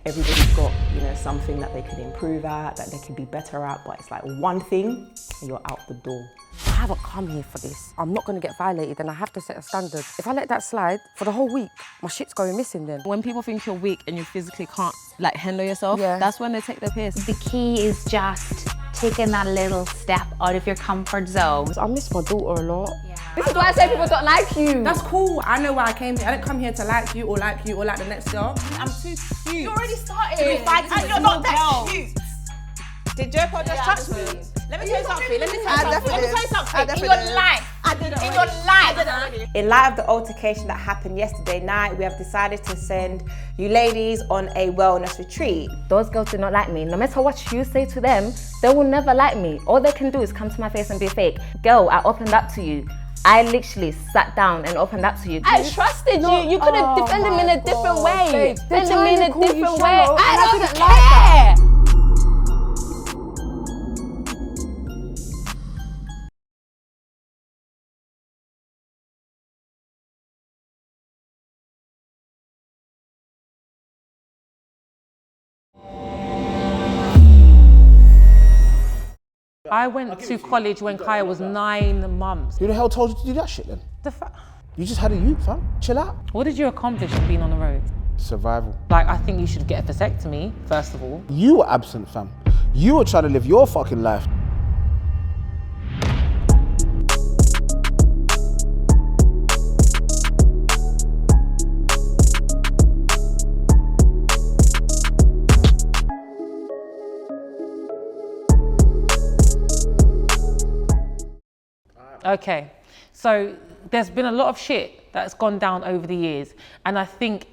Everybody's got, something that they could improve at, that they could be better at, but it's like one thing and you're out the door. I haven't come here for this. I'm not gonna get violated and I have to set a standard. If I let that slide for the whole week, my shit's going missing then. When people think you're weak and you physically can't handle yourself, Yeah. that's when they take their piss. The key is just taking that little step out of your comfort zone. I miss my daughter a lot. This is why I say people don't like you. That's cool. I know why I came here. I didn't come here to like you or like the next girl. I'm too cute. You already started. And you're not that cute. Did Joko just touch me? Let me tell you something. In your life. In your life. In light of the altercation that happened yesterday night, we have decided to send you ladies on a wellness retreat. Those girls do not like me. No matter what you say to them, they will never like me. All they can do is come to my face and be fake. Girl, I opened up to you. I literally sat down and opened up to you. I trusted you. You could have defended me in a different way. Defended me in a different way. I don't care. I went to college when Kaya was 9 months. Who the hell told you to do that shit then? You just had a youth, fam. Chill out. What did you accomplish from being on the road? Survival. I think you should get a vasectomy, first of all. You were absent, fam. You were trying to live your fucking life. Okay, so there's been a lot of shit that's gone down over the years, and I think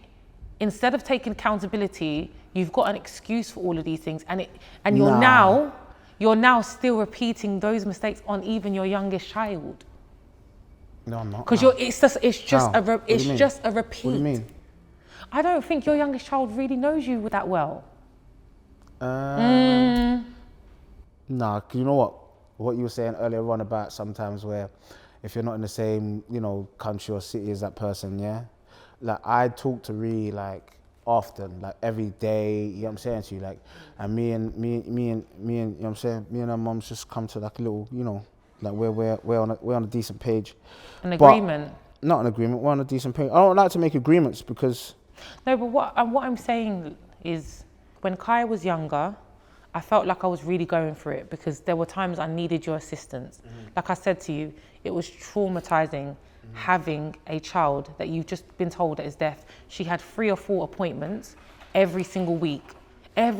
instead of taking accountability, you've got an excuse for all of these things, and you're now still repeating those mistakes on even your youngest child. No, I'm not. Because it's just a repeat. What do you mean? I don't think your youngest child really knows you that well. Nah, 'cause you know what you were saying earlier on about sometimes where if you're not in the same, country or city as that person, yeah? I talk to Ree often, every day, you know what I'm saying to you, and me and you know what I'm saying, me and her mums just come to a little, we're on a decent page. An agreement? Not an agreement, we're on a decent page. I don't like to make agreements because... No, but what I'm saying is when Kaya was younger, I felt like I was really going for it because there were times I needed your assistance. Like I said to you, it was traumatizing having a child that you've just been told that is deaf. She had 3 or 4 appointments every single week. And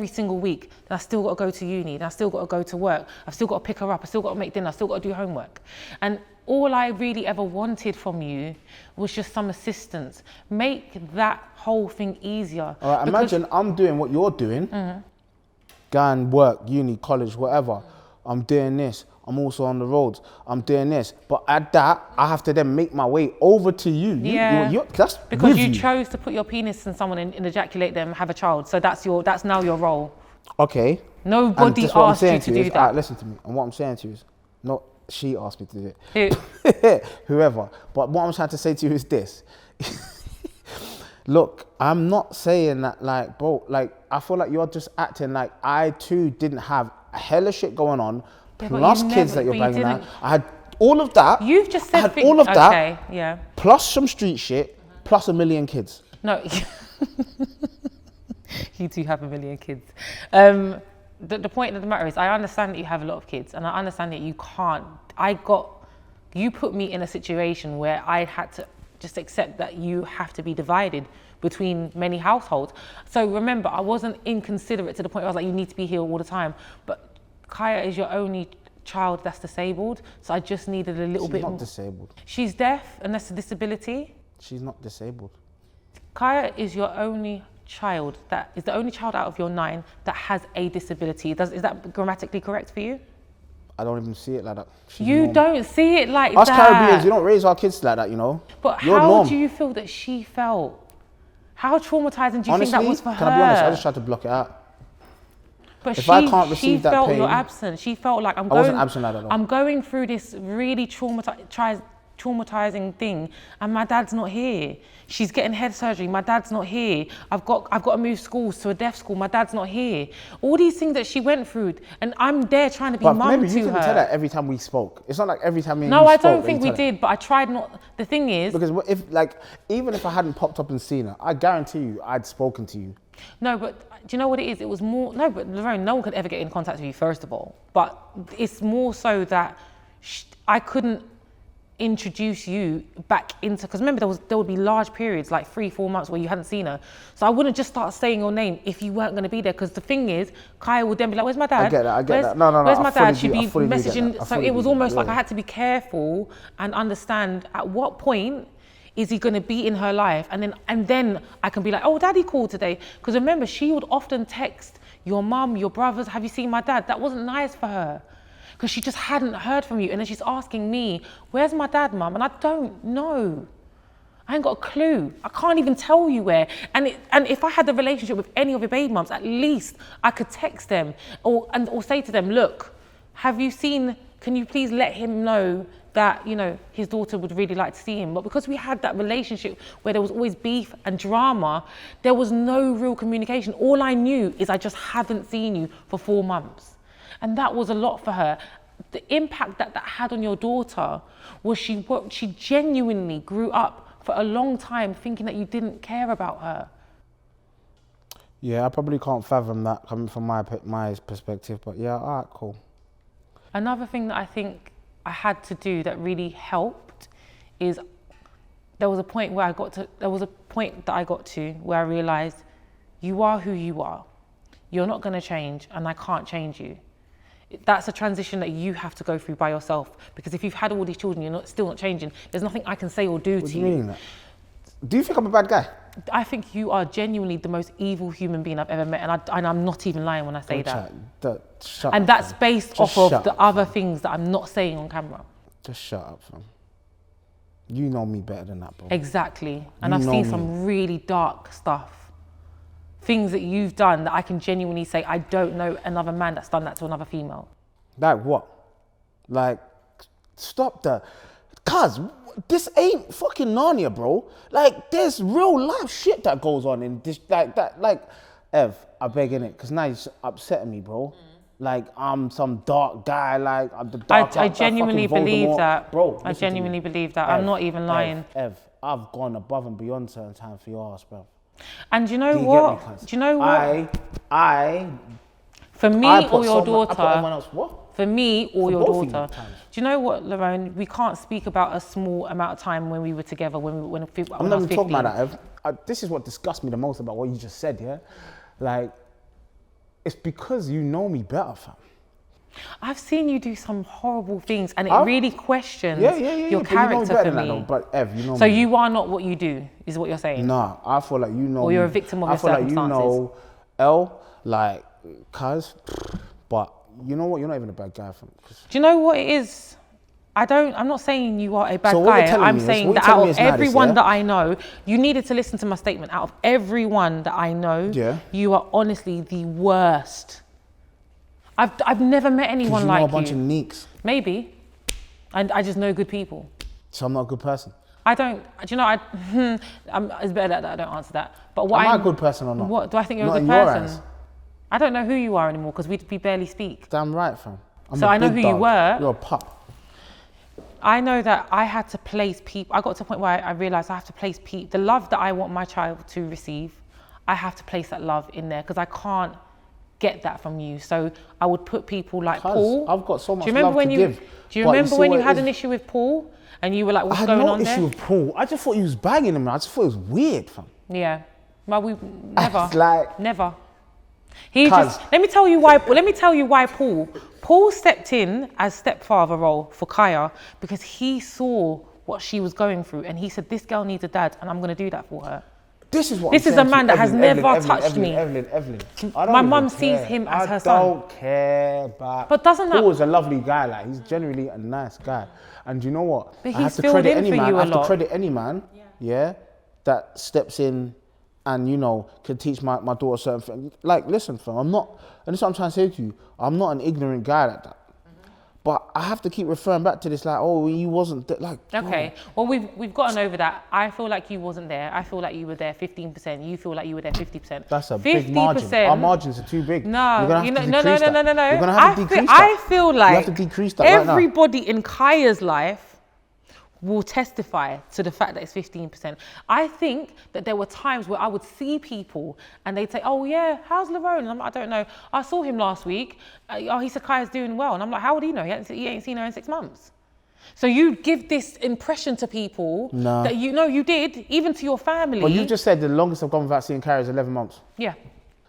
I still got to go to uni, and I still got to go to work. I've still got to pick her up, I still got to make dinner, I still got to do homework. And all I really ever wanted from you was just some assistance. Make that whole thing easier. All right, imagine I'm doing what you're doing. Go and work, uni, college, whatever. I'm doing this. I'm also on the roads. I'm doing this. But at that, I have to then make my way over to you. That's because you chose to put your penis in someone and ejaculate them, have a child. So that's now your role. Okay. Nobody asked you to do that. Right, listen to me. And what I'm saying to you is, not she asked me to do it. Who? Whoever. But what I'm trying to say to you is this. Look, I'm not saying that bro, I feel like you're just acting like I too didn't have a hella shit going on, plus kids that you're banging out. I had all of that. You've just said all of that. Okay, yeah. Plus some street shit, plus 1 million kids. No, you do have 1 million kids. The point of the matter is, I understand that you have a lot of kids, and I understand that you can't. You put me in a situation where I had to just accept that you have to be divided between many households. So remember, I wasn't inconsiderate to the point where I was like, you need to be here all the time. But Kaya is your only child that's disabled, so I just needed a little bit more. She's not disabled. She's deaf, and that's a disability. She's not disabled. Kaya is your only child, that is the only child out of your 9 that has a disability. Is that grammatically correct for you? I don't even see it like that. You don't see it like that. Us Caribbeans, you don't raise our kids like that, But how do you feel that she felt? How traumatizing do you think that was for her? Can I be honest? I just tried to block it out. But if I can't receive that pain, she felt your absence. She felt like I wasn't absent like that. I'm going through this really traumatizing. traumatizing thing, and my dad's not here. She's getting head surgery, my dad's not here. I've got to move schools to a deaf school, my dad's not here. All these things that she went through, and I'm there trying to be mum to her. Maybe you didn't tell that every time we spoke. It's not like every time No, I don't think we did, but I tried not. The thing is, because if even if I hadn't popped up and seen her, I guarantee you I'd spoken to you. No, but do you know what it is? It was more, no, but Lerone, no one could ever get in contact with you, first of all. But it's more so that I couldn't introduce you back into, because remember there would be large periods, like 3-4 months where you hadn't seen her. So I wouldn't just start saying your name if you weren't going to be there, because the thing is, Kaya would then be like, where's my dad? I get that. No. Where's my dad? She'd be messaging. So it was almost like I had to be careful and understand at what point is he going to be in her life, and then I can be like, oh, daddy called today. Because remember, she would often text your mum, your brothers, have you seen my dad? That wasn't nice for her, because she just hadn't heard from you. And then she's asking me, where's my dad, mum? And I don't know. I ain't got a clue. I can't even tell you where. And if I had a relationship with any of your baby mums, at least I could text them or say to them, look, have you seen, can you please let him know that, you know, his daughter would really like to see him. But because we had that relationship where there was always beef and drama, there was no real communication. All I knew is I just haven't seen you for 4 months. And that was a lot for her. The impact that had on your daughter was she genuinely grew up for a long time thinking that you didn't care about her. Yeah, I probably can't fathom that coming from my perspective, but yeah, all right, cool. Another thing that I think I had to do that really helped is there was a point that I got to where I realized you are who you are. You're not going to change, and I can't change you. That's a transition that you have to go through by yourself, because if you've had all these children, you're still not changing. There's nothing I can say or do to you. What do you mean? Do you think I'm a bad guy? I think you are genuinely the most evil human being I've ever met, and I'm not even lying when I say that. Shut and up, that's fam. based Just off of shut the up, other fam. things that I'm not saying on camera. Just shut up, fam. You know me better than that, bro. Exactly. And You I've know seen me. some really dark stuff. Things that you've done that I can genuinely say, I don't know another man that's done that to another female. Like what? Like, stop that. Cuz, this ain't fucking Narnia, bro. Like, there's real life shit that goes on in this, like, that, like, Ev, I beg in it, because now you're upsetting me, bro. Like, I'm some dark guy, like, I'm the dark I genuinely believe that. Bro, I genuinely believe that. I'm not even lying. Ev, I've gone above and beyond certain time for your ass, bro. And do you know Do you what? get me, cuz? Do you know what? For me I put or your I put everyone daughter, else, what? for me or your both of you daughter, times. do you know what, Lerone? We can't speak about a small amount of time when we were together, when I I'm was not 15. even talking about that, Ev. This is what disgusts me the most about what you just said, yeah? Like, it's because you know me better, fam. I've seen you do some horrible things, and it really questions your but character you know me better for than me. that, though. But Ev, you know So me. you are not what you do, is what you're saying? Nah, I feel like you know Or you're me. a victim of I your feel like you circumstances. know L, like, cuz, but you know what? You're not even a bad guy, fam. Do you know what it is? I'm not saying you are a bad So what guy. you're telling I'm me is- saying what that you're telling out me of is now this, everyone yeah? that I know, you needed to listen to my statement. Out of everyone that I know, Yeah. you are honestly the worst. I've never met anyone You know like a bunch of neeks, Maybe. And I just know good people. so I'm not a good person. I don't, do you know, it's better that I don't answer that. But what Am I a good person or not? What, do I think you're Not a good in your person? eyes. I don't know who you are anymore because we barely speak. Damn right, fam. I'm So a I know big who you dog. were. You're a pup. I know that I had to place people, I got to a point where I realized I have to place people, the love that I want my child to receive, I have to place that love in there because I can't get that from you. So I would put people like Cuz, Paul. I've got so much Do you remember love when to you, give, do you but you remember see when what you it had is? an issue with Paul and you were like, I what's had going no on issue there? with Paul. I just thought he was banging him. I just thought it was weird, fam. Yeah. Well, we never, It's like- never. He Cuz- just, let me tell you why Paul stepped in as stepfather role for Kaya because he saw what she was going through and he said, this girl needs a dad and I'm going to do that for her. This is what This I'm is saying a to man you. that has Evelyn, never touched me. Evelyn. I don't My even mum sees care. him as her I son. don't care about. But doesn't that- Paul's a lovely guy. Like, he's generally a nice guy. And you know what? But I have he's to filled credit in any for man. you a I have to lot. credit any man, yeah, that steps in and, you know, can teach my daughter certain things. Like, listen, fam, I'm not, and this is what I'm trying to say to you, I'm not an ignorant guy like that. But I have to keep referring back to this, like, oh, you wasn't like. Okay, well, we've gotten over that. I feel like you wasn't there. I feel like you were there 15%. You feel like you were there 50%. That's a big margin. Our margins are too big. No, no. You're gonna have to decrease that. I feel like you have to decrease that everybody in Kaya's life will testify to the fact that it's 15%. I think that there were times where I would see people and they'd say, oh yeah, how's Lerone? And I'm like, I don't know. I saw him last week. Oh, he said Kaya's doing well. And I'm like, how would he know? He ain't seen her in 6 months. So you give this impression to people that you know you did, even to your family. Well, you just said the longest I've gone without seeing Kaya is 11 months. Yeah.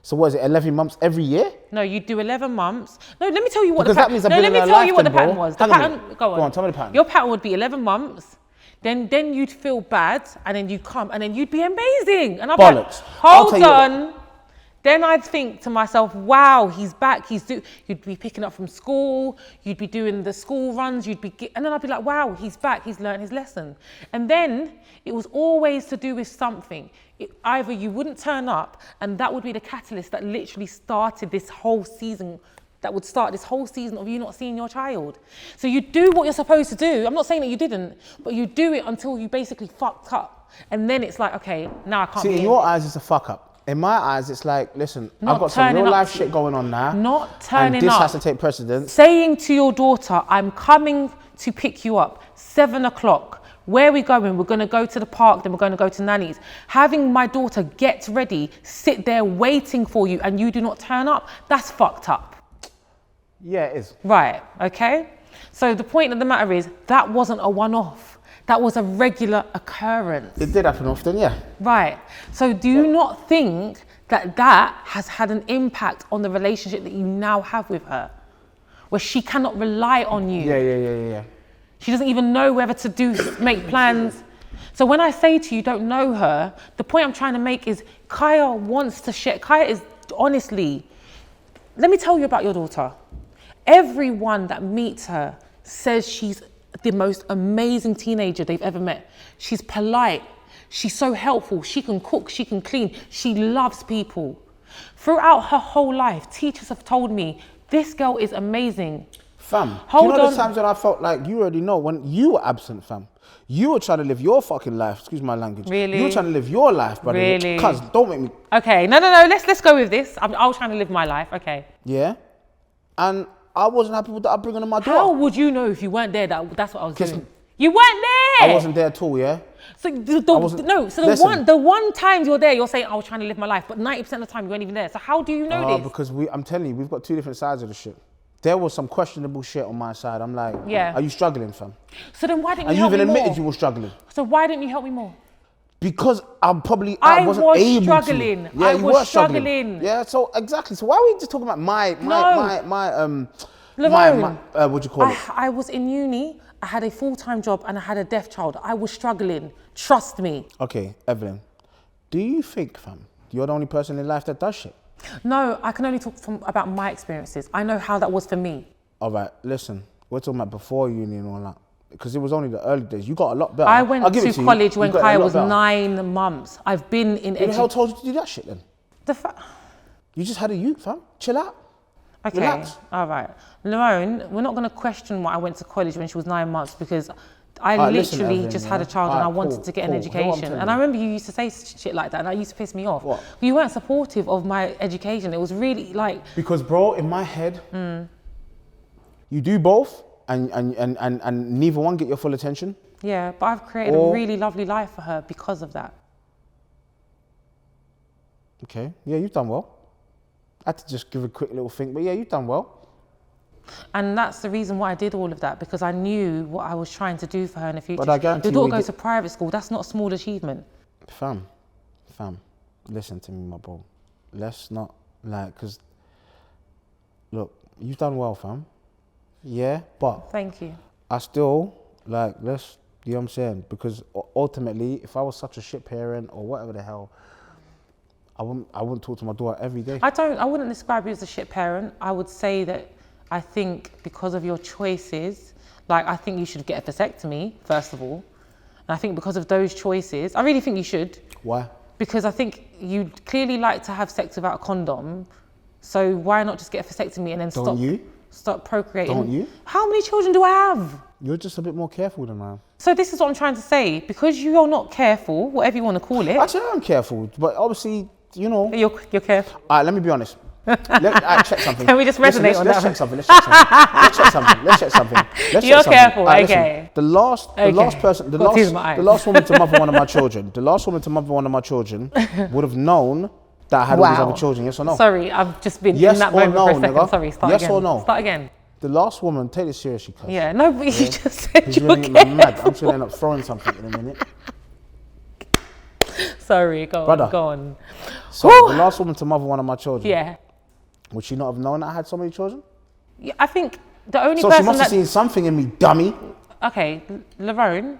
So what is it, 11 months every year? No, you do 11 months. No, let me tell you what because the pattern. That means let me tell you what the pattern was. The pattern. Go on, tell me the pattern. Your pattern would be 11 months. Then you'd feel bad, and then you'd come, and then you'd be amazing. And I'm like, hold on. Then I'd think to myself, wow, he's back. You'd be picking up from school. You'd be doing the school runs. And then I'd be like, wow, he's back. He's learned his lesson. And then it was always to do with something. Either you wouldn't turn up, and that would be the catalyst that literally started this whole season. That would start this whole season of you not seeing your child. So you do what you're supposed to do. I'm not saying that you didn't, but you do it until you basically fucked up. And then it's like, okay, now I can't be in your eyes, it's a fuck up. In my eyes, it's like, listen, I've got some real life shit going on now. Not turning up. And this has to take precedence. Saying to your daughter, I'm coming to pick you up, 7 o'clock. Where are we going? We're going to go to the park, then we're going to go to Nanny's. Having my daughter get ready, sit there waiting for you, and you do not turn up, that's fucked up. Yeah, it is. Right, okay? So the point of the matter is, that wasn't a one-off. That was a regular occurrence. It did happen often, yeah. Right. So do you not think that that has had an impact on the relationship that you now have with her? Where she cannot rely on you. Yeah. She doesn't even know whether to make plans. So when I say to you, don't know her, the point I'm trying to make is Kaya wants to share. Kaya is honestly, let me tell you about your daughter. Everyone that meets her says she's the most amazing teenager they've ever met. She's polite. She's so helpful. She can cook. She can clean. She loves people. Throughout her whole life, teachers have told me, this girl is amazing. Fam, do you know the times when I felt like, you already know, when you were absent, fam. You were trying to live your fucking life. Excuse my language. Really? You were trying to live your life, brother. Really? Cuz, don't make me... Okay, no. Let's go with this. I was trying to live my life, okay. Yeah? And I wasn't happy with the upbringing of my daughter. How would you know if you weren't there that's what I was doing? You weren't there! I wasn't there at all, yeah? So the one time you're there, you're saying, I was trying to live my life, but 90% of the time you weren't even there. So how do you know this? Because I'm telling you, we've got two different sides of the shit. There was some questionable shit on my side. I'm like, are you struggling, fam? So then why didn't you help me more? And you even admitted you were struggling. So why didn't you help me more? Because I wasn't able struggling. to. Yeah, I was struggling. Yeah, so exactly. So why are we just talking about my what do you call it? I was in uni. I had a full-time job and I had a deaf child. I was struggling. Trust me. Okay, Evelyn, do you think, fam, you're the only person in life that does shit? No, I can only talk about my experiences. I know how that was for me. All right, listen, we're talking about before uni and all that. Because it was only the early days. You got a lot better. I went to college when Kaya was 9 months. I've been in education. Who the hell told you to do that shit then? You just had a youth, fam. Chill out. Okay, relax. All right. Lerone, we're not going to question why I went to college when she was 9 months because I literally just had a child and I wanted to get an education. And I remember you used to say shit like that and that used to piss me off. What? You weren't supportive of my education. It was really like... Because bro, in my head, you do both and neither one get your full attention. Yeah, but I've created a really lovely life for her because of that. Okay, yeah, you've done well. I had to just give a quick little think, but yeah, you've done well. And that's the reason why I did all of that, because I knew what I was trying to do for her in the future. But I guarantee your daughter goes to private school, that's not a small achievement. Fam, listen to me, my bro. Let's not, because, look, you've done well, fam. Yeah, but... Thank you. I still, you know what I'm saying? Because ultimately, if I was such a shit parent or whatever the hell, I wouldn't talk to my daughter every day. I wouldn't describe you as a shit parent. I would say that I think because of your choices, I think you should get a vasectomy, first of all. And I think because of those choices, I really think you should. Why? Because I think you clearly like to have sex without a condom. So why not just get a vasectomy and then stop? Don't you? start procreating. Don't you? How many children do I have? You're just a bit more careful than I am. So this is what I'm trying to say. Because you're not careful, whatever you want to call it. Actually, I am careful, but obviously, you know. You're careful. All right, let me be honest. Check something. Can we just resonate on let's that? Check something. Let's check something. You're careful, All right, okay. Listen, the last woman to mother one of my children, would have known that I had all these other children. Yes or no? Sorry, I've just been Yes in that or moment no, for a second. nigga? Sorry, start Yes again. or no? Start again. The last woman, take this seriously, cuz. Yeah, no, but you just said He's you're gonna get me mad. careful. I'm just gonna end up throwing something in a minute. Sorry, go Brother. on, go on. So the last woman to mother one of my children, Yeah. would she not have known that I had so many children? Yeah, I think the only So person she must have that... seen something in me, dummy. Okay, Lerone,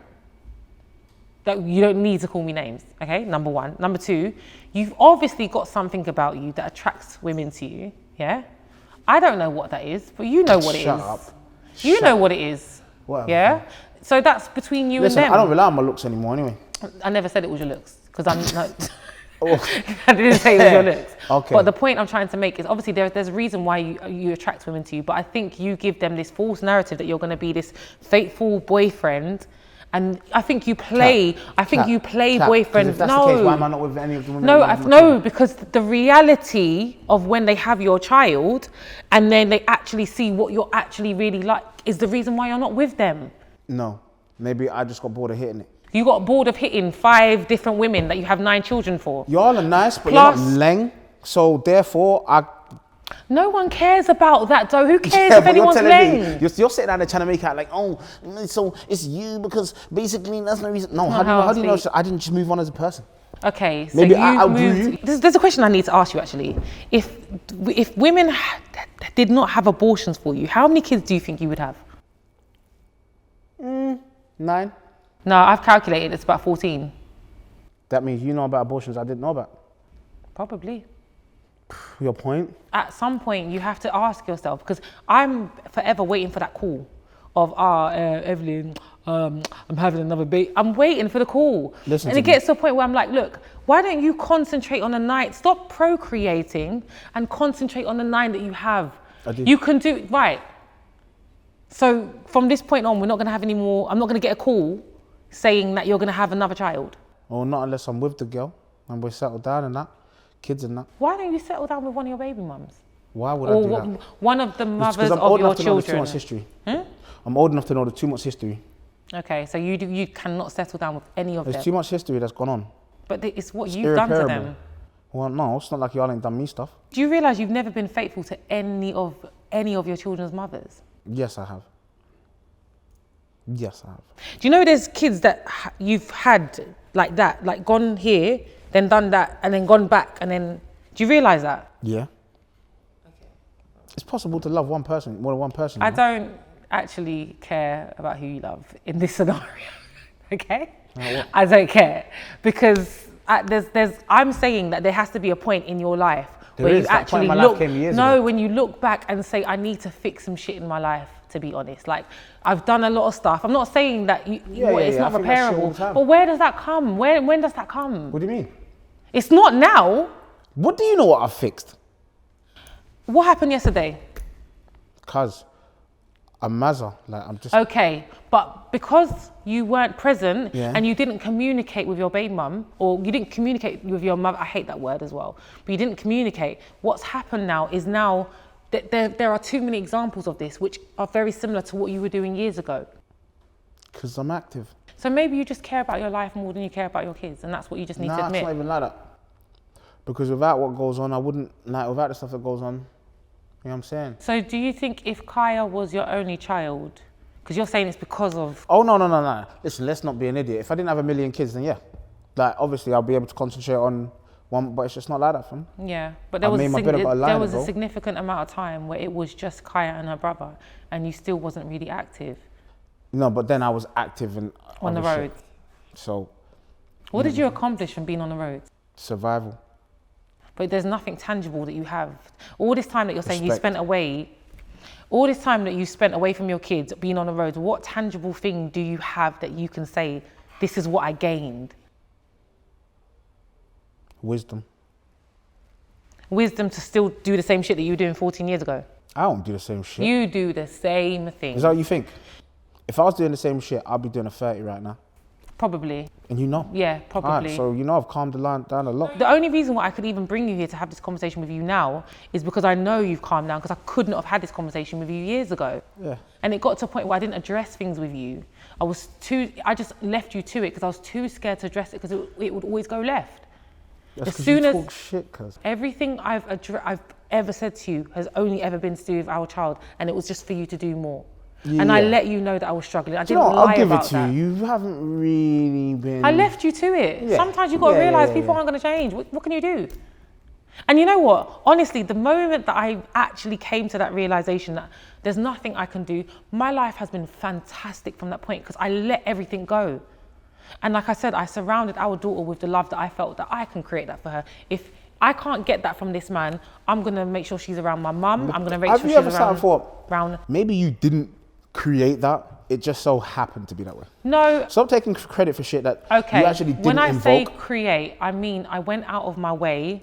that you don't need to call me names, okay? Number one. Number two, you've obviously got something about you that attracts women to you, yeah? I don't know what that is, but you know what it is. Shut up. You know what it is, Whatever. yeah? So that's between you Listen, and them. I don't rely on my looks anymore anyway. I never said it was your looks, because I'm not... Oh. I didn't say it was your looks. Okay. But the point I'm trying to make is obviously there's a reason why you attract women to you, but I think you give them this false narrative that you're going to be this faithful boyfriend, and I think you play. Boyfriend. If that's the case, why am I not with any of the women? No, because the reality of when they have your child, and then they actually see what you're actually really like, is the reason why you're not with them. No, maybe I just got bored of hitting it. You got bored of hitting 5 different women that you have 9 children for. Y'all are nice, but Plus- you're not leng. So therefore, No one cares about that though. Who cares Yeah, if but anyone's you're telling leng? me, you're sitting down there trying to make out like, oh, so it's you because basically that's no reason. No, Not how do you know? speak. I didn't just move on as a person. Okay, so Maybe you've I outgrew moved. you. There's a question I need to ask you actually. If women did not have abortions for you, how many kids do you think you would have? 9. No, I've calculated it's about 14. That means you know about abortions I didn't know about. Probably. Your point? At some point, you have to ask yourself, because I'm forever waiting for that call of, Evelyn, I'm having another baby. I'm waiting for the call. Listen and to it gets to a point where I'm like, look, why don't you concentrate on the 9? Stop procreating and concentrate on the 9 that you have. I do. You can do it, right. So from this point on, we're not going to have any more, I'm not going to get a call saying that you're going to have another child. Or not unless I'm with the girl and we're settled down and that, kids and that. Why don't you settle down with one of your baby mums? Why would I Or do that? one of the It's mothers 'cause I'm of old your enough to know the 2 children? months history. I'm old enough to know the 2 months history. Okay, so you cannot settle down with any of There's them. too much history that's gone on. But it's what It's you've done to irreparable. them. Well, no, it's not like y'all ain't done me stuff. Do you realise you've never been faithful to any of your children's mothers? Yes, I have. Yes, I have. Do you know there's kids that you've had like that, like gone here, then done that, and then gone back, and then, do you realise that? Yeah. It's possible to love one person, more than one person. I you know? don't actually care about who you love in this scenario, okay? I don't care, because I'm saying that there has to be a point in your life where you That point actually in my life came years ago. when you look back and say, I need to fix some shit in my life, to be honest. Like, I've done a lot of stuff. I'm not saying that it's yeah, not I think that's shit all repairable, the time. but where does that come? When does that come? What do you mean? It's not now. What do you know what I've fixed? What happened yesterday? Cuz I'm Mazza. Like, I'm just... Okay, but because you weren't present Yeah. and you didn't communicate with your baby mum, or you didn't communicate with your mother, I hate that word as well, but you didn't communicate, what's happened now is now that there are too many examples of this which are very similar to what you were doing years ago. Because I'm active. So maybe you just care about your life more than you care about your kids, and that's what you just need to Nah, admit. it's not even like that. Because without what goes on, I wouldn't, like, without the stuff that goes on, you know what I'm saying? So do you think if Kaya was your only child, because you're saying it's because of... Oh, no. Listen, let's not be an idiot. If I didn't have a million kids, then yeah. Like, obviously, I'll be able to concentrate on one, but it's just not like that, fam. Yeah, but there I was, made my bed about a there line was a ago. significant amount of time where it was just Kaya and her brother, and you still wasn't really active No, but then I was active in on the other road. shit. So, What did you accomplish from being on the road? survival. But there's nothing tangible that you have. All this time that you're saying you Respect. spent away, all this time that you spent away from your kids, being on the road, what tangible thing do you have that you can say, this is what I gained? Wisdom. Wisdom to still do the same shit that you were doing 14 years ago. I don't do the same shit. You do the same thing. Is that what you think? If I was doing the same shit, I'd be doing a 30 right now. Probably. And you know. Yeah, probably. Alright, so you know I've calmed the line down a lot. The only reason why I could even bring you here to have this conversation with you now is because I know you've calmed down, because I could not have had this conversation with you years ago. Yeah. And it got to a point where I didn't address things with you. I just left you to it because I was too scared to address it because it would always go left. That's As 'cause soon you as talk shit, cuz. everything I've ever said to you has only ever been to do with our child, and it was just for you to do more. Yeah. And I let you know that I was struggling. I Do you didn't know what? lie I'll give about it to that. you. You haven't really been... I left you to it. Yeah. Sometimes you've got to Yeah, realise yeah, people yeah. aren't going to change. What can you do? And you know what? Honestly, the moment that I actually came to that realisation that there's nothing I can do, my life has been fantastic from that point because I let everything go. And like I said, I surrounded our daughter with the love that I felt that I can create that for her. If I can't get that from this man, I'm going to make sure she's around my mum. I'm going to make sure she's around... Maybe you didn't create that, it just so happened to be that way. No. Stop taking credit for shit that Okay. you actually didn't When I say invoke. create, I mean I went out of my way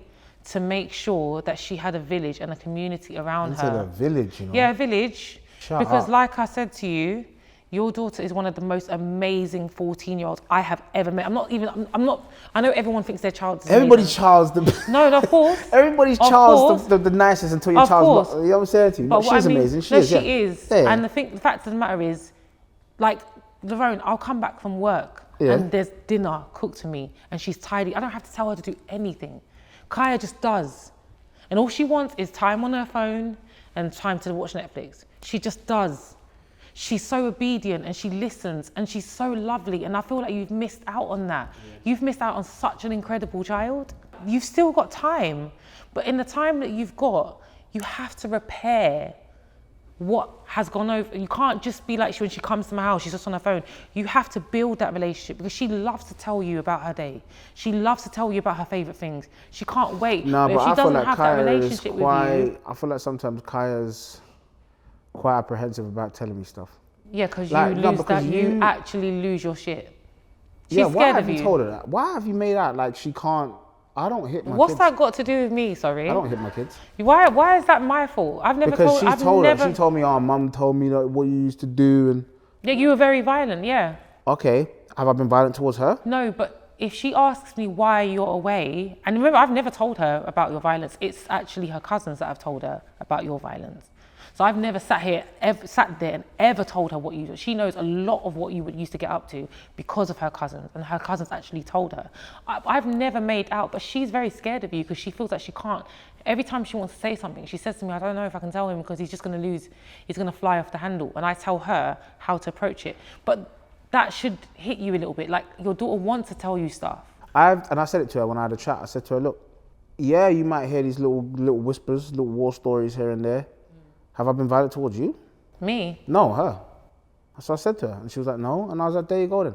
to make sure that she had a village and a community around Into her. the village, you know. Yeah, a village. Shut because up. like I said to you, your daughter is one of the most amazing 14-year-olds I have ever met. I'm not, I know everyone thinks their child is Everybody's amazing. child's the... No, of course. Everybody's Of child's course. the nicest until your Of child's... course. You know what I'm saying to you? But what She's I mean, amazing. She no, is, she yeah. is. Yeah, yeah. And the fact of the matter is, like, Lerone, I'll come back from work Yeah. and there's dinner cooked to me and she's tidy. I don't have to tell her to do anything. Kaya just does. And all she wants is time on her phone and time to watch Netflix. She just does. She's so obedient and she listens and she's so lovely. And I feel like you've missed out on that. You've missed out on such an incredible child. You've still got time, but in the time that you've got, you have to repair what has gone over. You can't just be like when she comes to my house, she's just on her phone. You have to build that relationship because she loves to tell you about her day. She loves to tell you about her favourite things. She can't wait. No, but but if she I feel doesn't like have Kaya that is relationship with quite... you, I feel like sometimes Kaya's quite apprehensive about telling me stuff. yeah, because Like, you no, lose because that. You you- actually lose your shit. She's Yeah, why scared have of you you. told her that? Why have you made out like she can't... I don't hit my What's kids. that got to do with me? Sorry. I don't hit my kids. Why is that my fault? I've never Because told. she I've told never. her. She told me, oh, mum told me that what you used to do and... Yeah, you were very violent. Yeah. Okay, have I been violent towards her? No, but if she asks me why you're away, and remember, I've never told her about your violence. It's actually her cousins that have told her about your violence. So I've never sat there and ever told her what you do. She knows a lot of what you used to get up to because of her cousins, and her cousins actually told her. I've never made out, but she's very scared of you because she feels like she can't. Every time she wants to say something, she says to me, I don't know if I can tell him because he's just going to lose, he's going to fly off the handle. And I tell her how to approach it. But that should hit you a little bit. Like, your daughter wants to tell you stuff. And I said it to her when I had a chat. I said to her, look, yeah, you might hear these little whispers, little war stories here and there. Have I been violent towards you? Me? No, her. So I said to her, and she was like, no. And I was like, there you go then.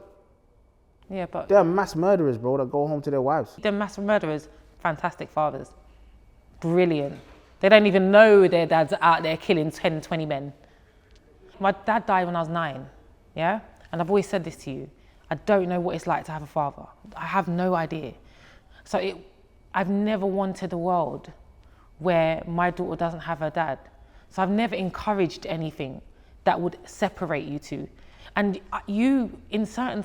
Yeah, but They're mass murderers, bro, that go home to their wives. they're mass murderers, fantastic fathers. Brilliant. They don't even know their dads are out there killing 10, 20 men. My dad died when I was 9, yeah? And I've always said this to you. I don't know what it's like to have a father. I have no idea. So I've never wanted a world where my daughter doesn't have her dad. So I've never encouraged anything that would separate you two. And you, in certain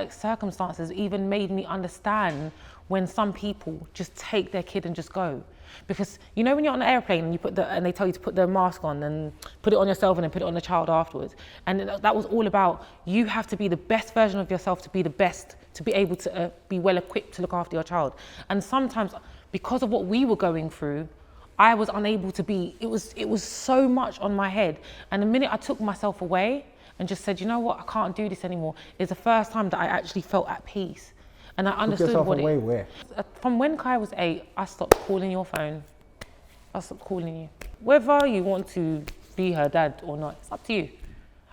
circumstances, even made me understand when some people just take their kid and just go. Because you know when you're on an airplane and and they tell you to put the mask on and put it on yourself and then put it on the child afterwards. And that was all about, you have to be the best version of yourself to be the best, to be able to be well equipped to look after your child. And sometimes, because of what we were going through, I was unable to be, it was so much on my head. And the minute I took myself away and just said, you know what, I can't do this anymore, is the first time that I actually felt at peace. And I understood what away it... where? From when Kai was 8, I stopped calling your phone. I stopped calling you. Whether you want to be her dad or not, it's up to you.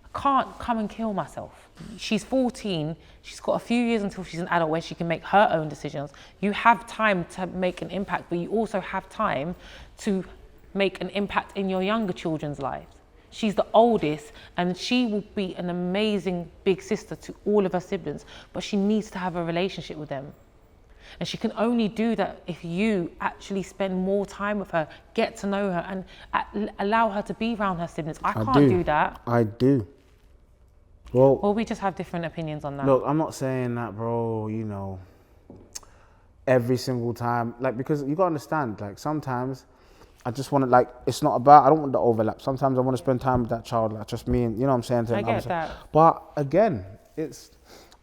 I can't come and kill myself. She's 14, she's got a few years until she's an adult where she can make her own decisions. You have time to make an impact, but you also have time to make an impact in your younger children's lives. She's the oldest and she will be an amazing big sister to all of her siblings, but she needs to have a relationship with them. And she can only do that if you actually spend more time with her, get to know her, and allow her to be around her siblings. I can't do that. I do. Well, we just have different opinions on that. Look, I'm not saying that, bro, you know, every single time. Like, because you got to understand, like, sometimes I just want to, like, it's not about, I don't want the overlap. Sometimes I want to spend time with that child, like, just me and, you know what I'm saying? I get that. But again,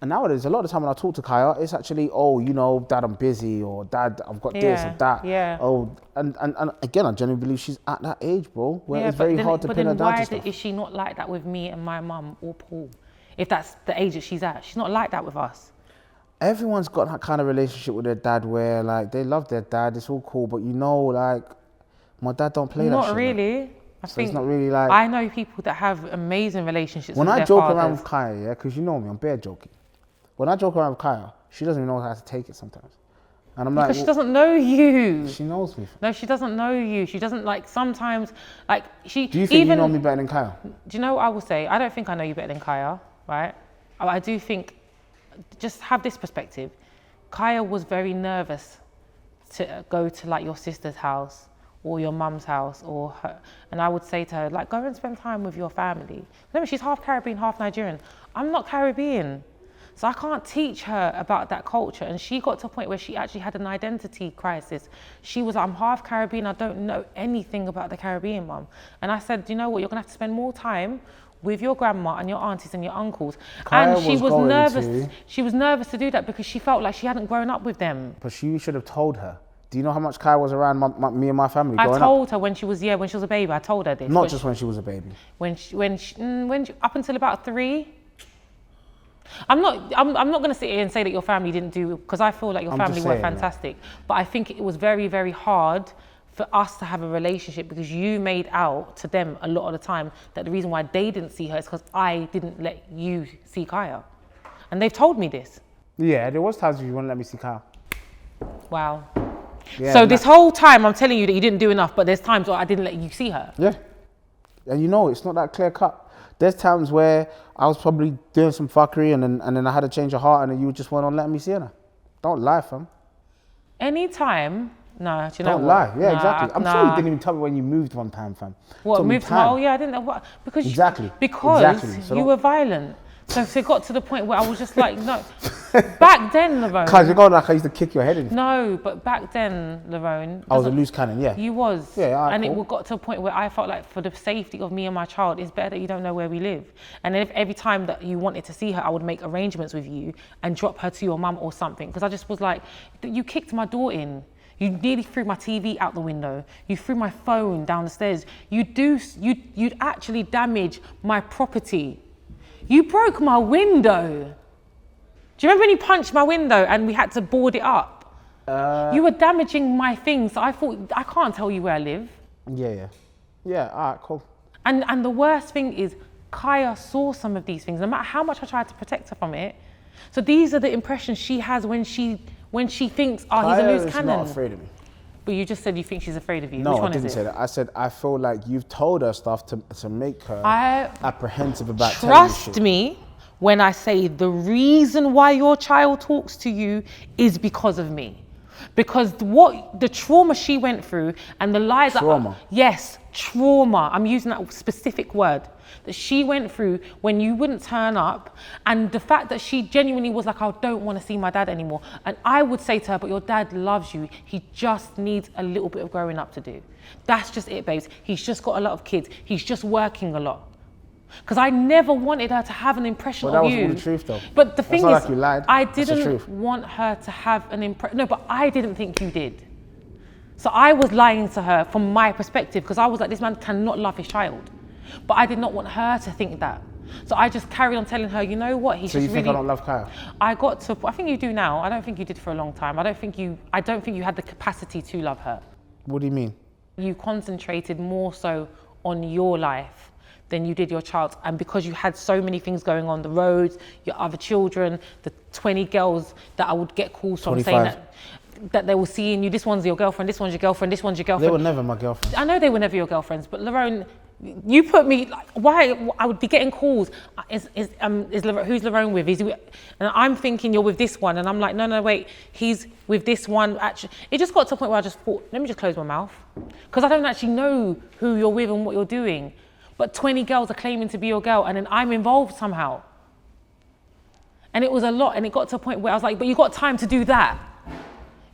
and nowadays, a lot of the time when I talk to Kaya, it's actually, oh, you know, Dad, I'm busy, or Dad, I've got this or that. Yeah. Oh, and again, I genuinely believe she's at that age, bro, where it's very hard to pin her down to stuff. But then why is she not like that with me and my mum or Paul? If that's the age that she's at, she's not like that with us. Everyone's got that kind of relationship with their dad where, like, they love their dad, it's all cool, but you know, like, my dad don't play that shit. Not really. Like. I So think it's not really like... I know people that have amazing relationships with their fathers. When I joke around with Kaya, yeah, because you know me, I'm bare joking. When I joke around with Kaya, she doesn't even know how to take it sometimes. And I'm because like... she doesn't know you. She knows me. No, she doesn't know you. She doesn't, like, sometimes, like, she... Do you think you know me better than Kaya? Do you know what I will say? I don't think I know you better than Kaya, right? I do think, just have this perspective. Kaya was very nervous to go to, like, your sister's house or your mum's house or her. And I would say to her, like, go and spend time with your family. Remember, she's half Caribbean, half Nigerian. I'm not Caribbean. So I can't teach her about that culture. And she got to a point where she actually had an identity crisis. She was like, I'm half Caribbean, I don't know anything about the Caribbean, Mum. And I said, you know what, you're gonna have to spend more time with your grandma and your aunties and your uncles. Kaya and she was going nervous. to- She was nervous to do that because she felt like she hadn't grown up with them. But she should have told her. Do you know how much Kaya was around me and my family I growing told up? her when she was a baby. I told her this. Not just when she was a baby. Up until about 3. I'm not going to sit here and say that your family didn't do, because I feel like your family were fantastic. But I think it was very, very hard for us to have a relationship because you made out to them a lot of the time that the reason why they didn't see her is because I didn't let you see Kaya. And they've told me this. Yeah, there was times you wouldn't let me see Kaya. Wow. Yeah, so this whole time I'm telling you that you didn't do enough, but there's times where I didn't let you see her. Yeah. And you know, it's not that clear cut. There's times where I was probably doing some fuckery and then I had to change of heart and then you just went on letting me see her. Don't lie, fam. Anytime. No, do you know Don't what? lie. Yeah, Nah, exactly. I'm sure you didn't even tell me when you moved one time, fam. What, moved time? Oh yeah, I didn't know what. Because Exactly. Because you were violent. So it got to the point where I was just like, no. Back then, Lerone. Cause you're going like I used to kick your head in. No, but back then, Lerone. I was a loose cannon, yeah. You was. Yeah, all right, and cool. it got to a point where I felt like for the safety of me and my child, it's better that you don't know where we live. And then if every time that you wanted to see her, I would make arrangements with you and drop her to your mum or something. Because I just was like, you kicked my door in. You nearly threw my TV out the window. You threw my phone down the stairs. You'd actually damage my property. You broke my window. Do you remember when you punched my window and we had to board it up? You were damaging my things. So I thought, I can't tell you where I live. Yeah. Yeah, all right, cool. And the worst thing is, Kaya saw some of these things, no matter how much I tried to protect her from it. So these are the impressions she has when she thinks, oh, he's a loose cannon. Not afraid of me. But you just said you think she's afraid of you. No, Which one I didn't is it? say that. I said I feel like you've told her stuff to make her apprehensive about telling you shit. Trust me when I say the reason why your child talks to you is because of me. Because the trauma she went through and the lies Trauma. Yes, trauma. I'm using that specific word that she went through when you wouldn't turn up, and the fact that she genuinely was like, I don't want to see my dad anymore. And I would say to her, but your dad loves you. He just needs a little bit of growing up to do. That's just it, babes. He's just got a lot of kids. He's just working a lot. Because I never wanted her to have an impression of you. But that was all the truth, though. But the thing is, like you lied. I That's the didn't truth. want her to have an impression. No, but I didn't think you did. So I was lying to her from my perspective because I was like, this man cannot love his child. But I did not want her to think that. So I just carried on telling her, you know what, he's So you just think really... I don't love Kaya? I think you do now. I don't think you did for a long time. I don't think you had the capacity to love her. What do you mean? You concentrated more so on your life than you did your child's. And because you had so many things going on, the roads, your other children, the 20 girls that I would get calls from 25. saying that they were seeing you, this one's your girlfriend, this one's your girlfriend, this one's your girlfriend. They were never my girlfriend. I know they were never your girlfriends, but Lerone, You put me, like, why? I would be getting calls. Who's Lerone with? And I'm thinking you're with this one. And I'm like, no, wait, he's with this one. Actually, it just got to a point where I just thought, let me just close my mouth. Because I don't actually know who you're with and what you're doing. But 20 girls are claiming to be your girl, and then I'm involved somehow. And it was a lot, and it got to a point where I was like, but you got time to do that.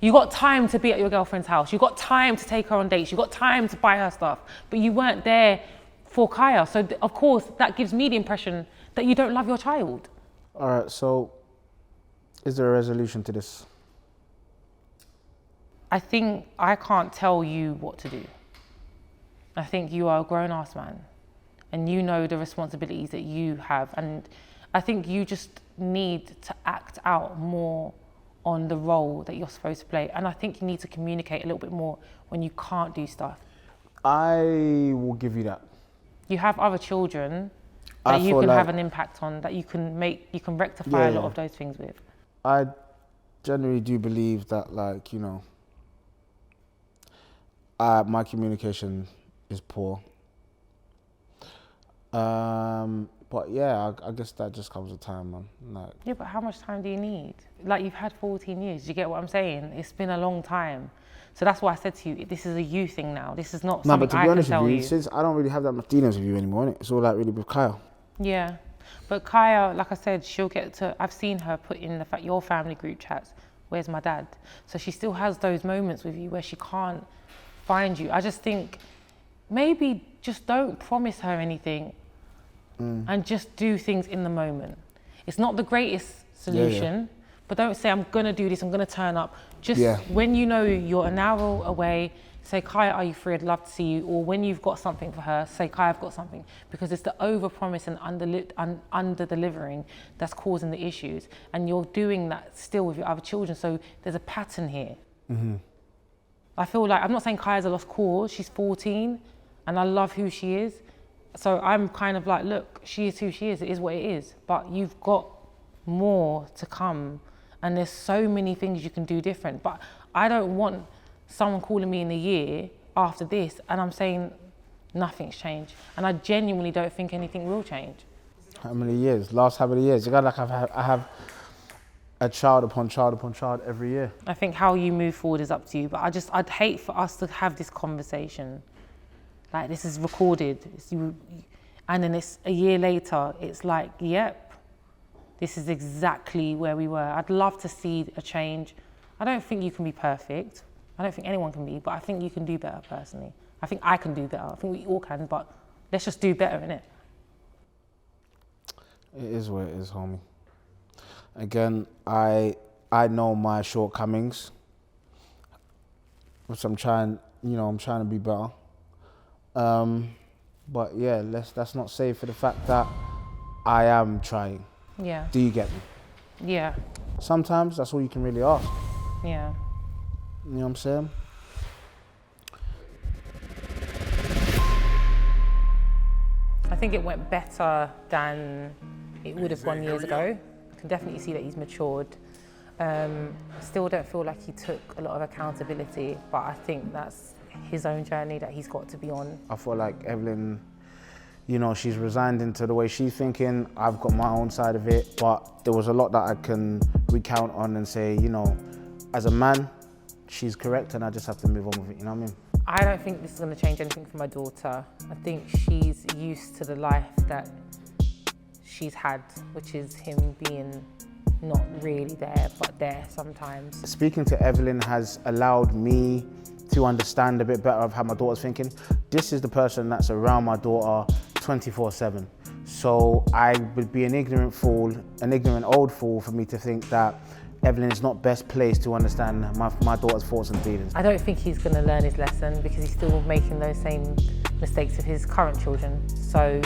You got time to be at your girlfriend's house. You got time to take her on dates. You got time to buy her stuff, but you weren't there for Kaya. So of course, that gives me the impression that you don't love your child. All right, so is there a resolution to this? I think I can't tell you what to do. I think you are a grown-ass man and you know the responsibilities that you have. And I think you just need to act out more on the role that you're supposed to play. And I think you need to communicate a little bit more when you can't do stuff. I will give you that. You have other children that you can have an impact on, that you can rectify a lot of those things with. I generally do believe that, like, you know, my communication is poor. But yeah, I guess that just comes with time, man. Like, yeah, but how much time do you need? Like, you've had 14 years, do you get what I'm saying? It's been a long time. So that's why I said to you, this is a you thing now. This is not something I can tell you. Since I don't really have that much dealings with you anymore, innit? It's all like really with Kaya. Yeah, but Kaya, like I said, she'll get to, I've seen her put in the fact, your family group chats, where's my dad? So she still has those moments with you where she can't find you. I just think maybe just don't promise her anything and just do things in the moment. It's not the greatest solution, but don't say, I'm gonna do this, I'm gonna turn up. Just when you know you're an hour away, say, Kaya, are you free? I'd love to see you. Or when you've got something for her, say, Kaya, I've got something. Because it's the over-promise and under-delivering that's causing the issues. And you're doing that still with your other children. So there's a pattern here. I feel like, I'm not saying Kaya's a lost cause, she's 14, and I love who she is. So I'm kind of like, look, she is who she is, it is what it is. But you've got more to come. And there's so many things you can do different. But I don't want someone calling me in a year after this and I'm saying nothing's changed. And I genuinely don't think anything will change. How many years? Last how many years? You got like I have a child upon child upon child every year. I think how you move forward is up to you. But I'd hate for us to have this conversation. Like, this is recorded. And then it's a year later, it's like, yep, this is exactly where we were. I'd love to see a change. I don't think you can be perfect. I don't think anyone can be, but I think you can do better personally. I think I can do better. I think we all can, but let's just do better, innit? It is what it is, homie. Again, I know my shortcomings, which I'm trying to be better. But yeah, that's not say for the fact that I am trying. Yeah. Do you get me? Yeah. Sometimes that's all you can really ask. Yeah. You know what I'm saying? I think it went better than it would have gone years ago. I can definitely see that he's matured. Still don't feel like he took a lot of accountability, but I think that's his own journey that he's got to be on. I feel like Evelyn, you know, she's resigned into the way she's thinking. I've got my own side of it, but there was a lot that I can recount on and say, you know, as a man, she's correct and I just have to move on with it, you know what I mean? I don't think this is going to change anything for my daughter. I think she's used to the life that she's had, which is him being not really there, but there sometimes. Speaking to Evelyn has allowed me to understand a bit better of how my daughter's thinking. This is the person that's around my daughter 24/7. So I would be an ignorant old fool for me to think that Evelyn is not best placed to understand my daughter's thoughts and feelings. I don't think he's going to learn his lesson because he's still making those same mistakes with his current children. So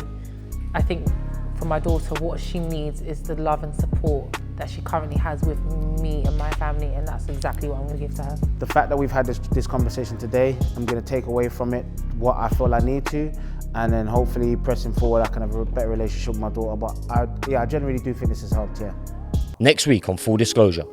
I think for my daughter, what she needs is the love and support that she currently has with me and my family, and that's exactly what I'm going to give to her. The fact that we've had this conversation today, I'm going to take away from it what I feel I need to, and then hopefully pressing forward I can have a better relationship with my daughter. But I genuinely do think this has helped, yeah. Next week on Full Disclosure.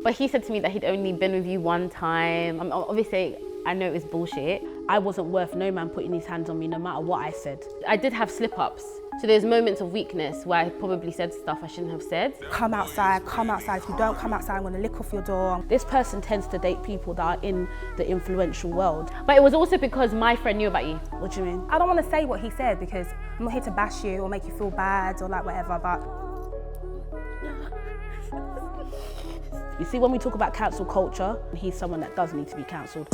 But he said to me that he'd only been with you one time. Obviously, I know it was bullshit. I wasn't worth no man putting his hands on me no matter what I said. I did have slip-ups. So there's moments of weakness where I probably said stuff I shouldn't have said. Come outside, come outside. If you don't come outside, I'm gonna lick off your door. This person tends to date people that are in the influential world. But it was also because my friend knew about you. What do you mean? I don't want to say what he said because I'm not here to bash you or make you feel bad or like whatever, but You see, when we talk about cancel culture, he's someone that does need to be cancelled.